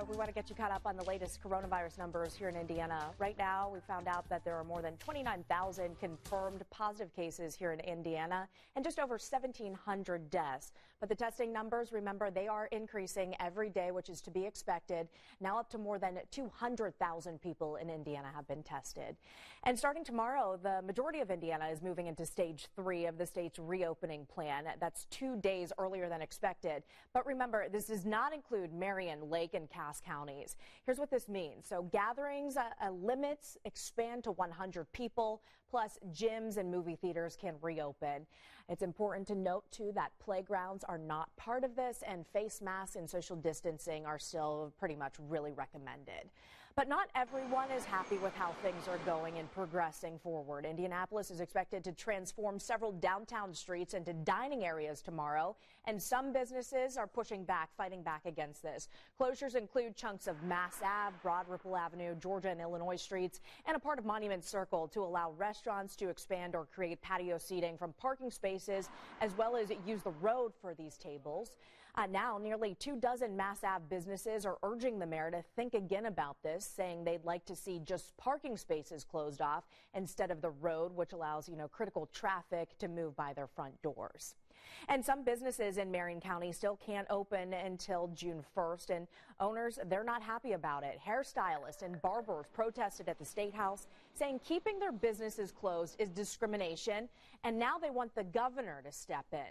we want to get you caught up on the latest coronavirus numbers here in Indiana. Right now, we found out that there are more than 29,000 confirmed positive cases here in Indiana and just over 1,700 deaths. But the testing numbers, remember, they are increasing every day, which is to be expected. Now up to more than 200,000 people in Indiana have been tested. And starting tomorrow, the majority of Indiana is moving into stage 3 of the state's reopening plan. That's 2 days earlier than expected. But remember, this does not include Marion, Lake, and Cass counties. Here's what this means. So gatherings limits expand to 100 people, plus gyms and movie theaters can reopen. It's important to note, too, that playgrounds are not part of this, and face masks and social distancing are still pretty much really recommended. But not everyone is happy with how things are going and progressing forward. Indianapolis is expected to transform several downtown streets into dining areas tomorrow, and some businesses are pushing back, fighting back against this. Closures include chunks of Mass Ave, Broad Ripple Avenue, Georgia and Illinois streets, and a part of Monument Circle to allow restaurants to expand or create patio seating from parking spaces, as well as use the road for these tables. Now, nearly 24 Mass Ave businesses are urging the mayor to think again about this, saying they'd like to see just parking spaces closed off instead of the road, which allows, critical traffic to move by their front doors. And some businesses in Marion County still can't open until June 1st, and owners, they're not happy about it. Hairstylists and barbers protested at the State House, saying keeping their businesses closed is discrimination, and now they want the governor to step in.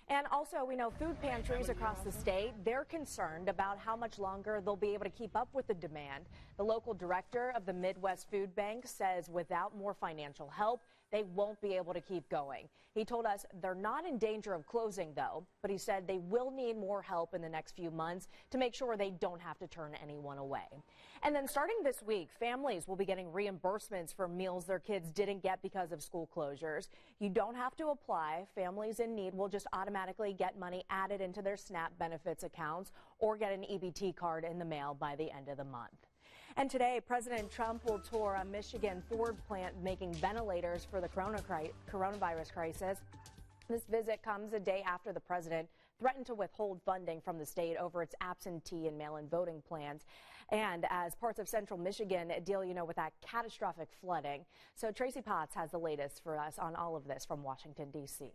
And also, we know food pantries across the state, they're concerned about how much longer they'll be able to keep up with the demand. The local director of the Midwest Food Bank says without more financial help, they won't be able to keep going. He told us they're not in danger of closing, though, but he said they will need more help in the next few months to make sure they don't have to turn anyone away. And then starting this week, families will be getting reimbursements for meals their kids didn't get because of school closures. You don't have to apply. Families in need will just automatically get money added into their SNAP benefits accounts or get an EBT card in the mail by the end of the month. And today, President Trump will tour a Michigan Ford plant making ventilators for the coronavirus crisis. This visit comes a day after the president threatened to withhold funding from the state over its absentee and mail-in voting plans, and as parts of central Michigan deal, with that catastrophic flooding. So Tracy Potts has the latest for us on all of this from Washington, D.C.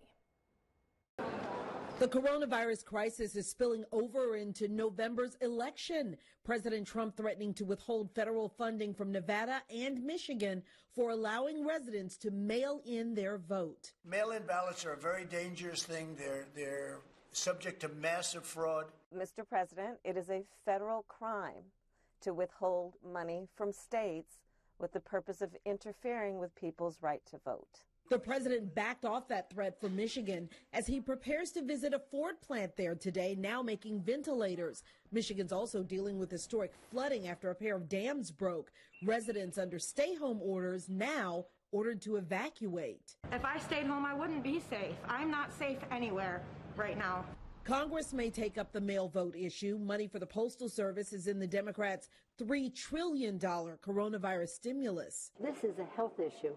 The coronavirus crisis is spilling over into November's election. President Trump threatening to withhold federal funding from Nevada and Michigan for allowing residents to mail in their vote. Mail-in ballots are a very dangerous thing. They're subject to massive fraud. Mr. President, it is a federal crime to withhold money from states with the purpose of interfering with people's right to vote. The president backed off that threat from Michigan as he prepares to visit a Ford plant there today, now making ventilators. Michigan's also dealing with historic flooding after a pair of dams broke. Residents under stay-home orders now ordered to evacuate. If I stayed home, I wouldn't be safe. I'm not safe anywhere right now. Congress may take up the mail vote issue. Money for the Postal Service is in the Democrats' $3 trillion coronavirus stimulus. This is a health issue,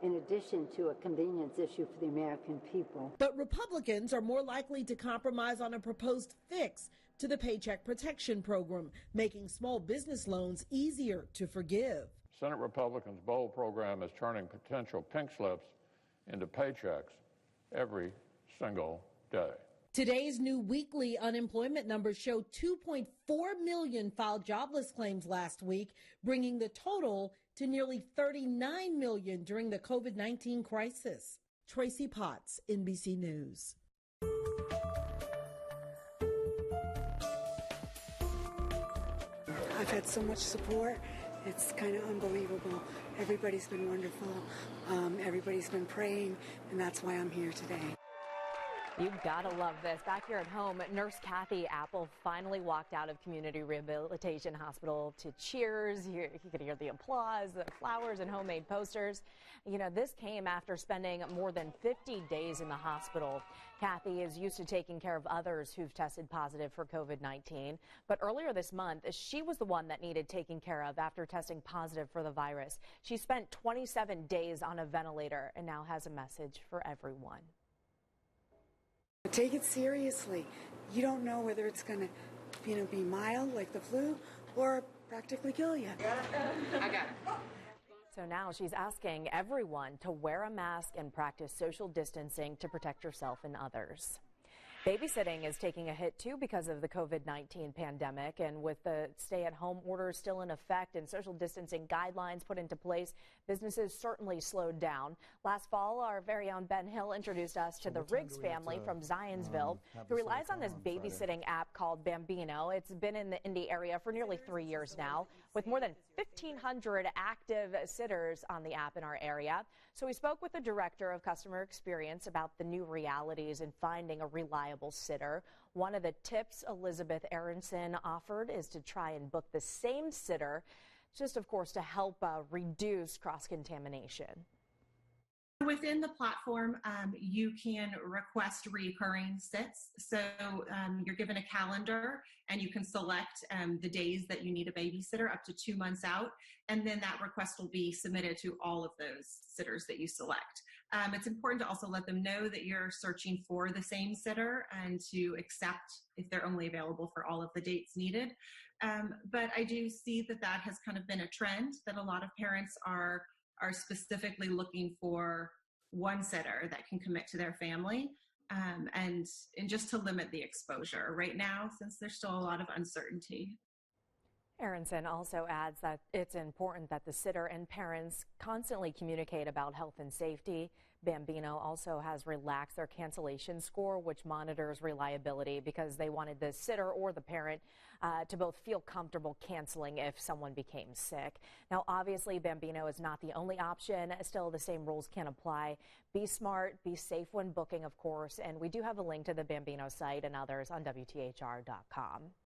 in addition to a convenience issue for the American people. But Republicans are more likely to compromise on a proposed fix to the Paycheck Protection Program, making small business loans easier to forgive. Senate Republicans' BOLD program is turning potential pink slips into paychecks every single day. Today's new weekly unemployment numbers show 2.4 million filed jobless claims last week, bringing the total to nearly 39 million during the COVID-19 crisis. Tracy Potts, NBC News. I've had so much support. It's kind of unbelievable. Everybody's been wonderful. Everybody's been praying, and that's why I'm here today. You've got to love this. Back here at home, Nurse Kathy Apple finally walked out of Community Rehabilitation Hospital to cheers. You could hear the applause, the flowers, and homemade posters. This came after spending more than 50 days in the hospital. Kathy is used to taking care of others who've tested positive for COVID-19. But earlier this month, she was the one that needed taking care of after testing positive for the virus. She spent 27 days on a ventilator and now has a message for everyone. Take it seriously. You don't know whether it's going to be mild like the flu or practically kill you. I got it. So now she's asking everyone to wear a mask and practice social distancing to protect yourself and others. Babysitting is taking a hit, too, because of the COVID-19 pandemic. And with the stay-at-home orders still in effect and social distancing guidelines put into place, businesses certainly slowed down. Last fall, our very own Ben Hill introduced us to the Riggs family from Zionsville, who relies on this babysitting app called Bambino. It's been in the Indy area for nearly 3 years now, with more than 1,500 active sitters on the app in our area. So we spoke with the director of customer experience about the new realities in finding a reliable sitter. One of the tips Elizabeth Aronson offered is to try and book the same sitter, just of course to help reduce cross-contamination. Within the platform, you can request recurring sits. So you're given a calendar and you can select the days that you need a babysitter up to 2 months out. And then that request will be submitted to all of those sitters that you select. It's important to also let them know that you're searching for the same sitter and to accept if they're only available for all of the dates needed. But I do see that has kind of been a trend, that a lot of parents are specifically looking for one sitter that can commit to their family and just to limit the exposure right now, since there's still a lot of uncertainty. Aronson also adds that it's important that the sitter and parents constantly communicate about health and safety. Bambino also has relaxed their cancellation score, which monitors reliability, because they wanted the sitter or the parent to both feel comfortable canceling if someone became sick. Now, obviously, Bambino is not the only option. Still, the same rules can apply. Be smart, be safe when booking, of course, and we do have a link to the Bambino site and others on WTHR.com.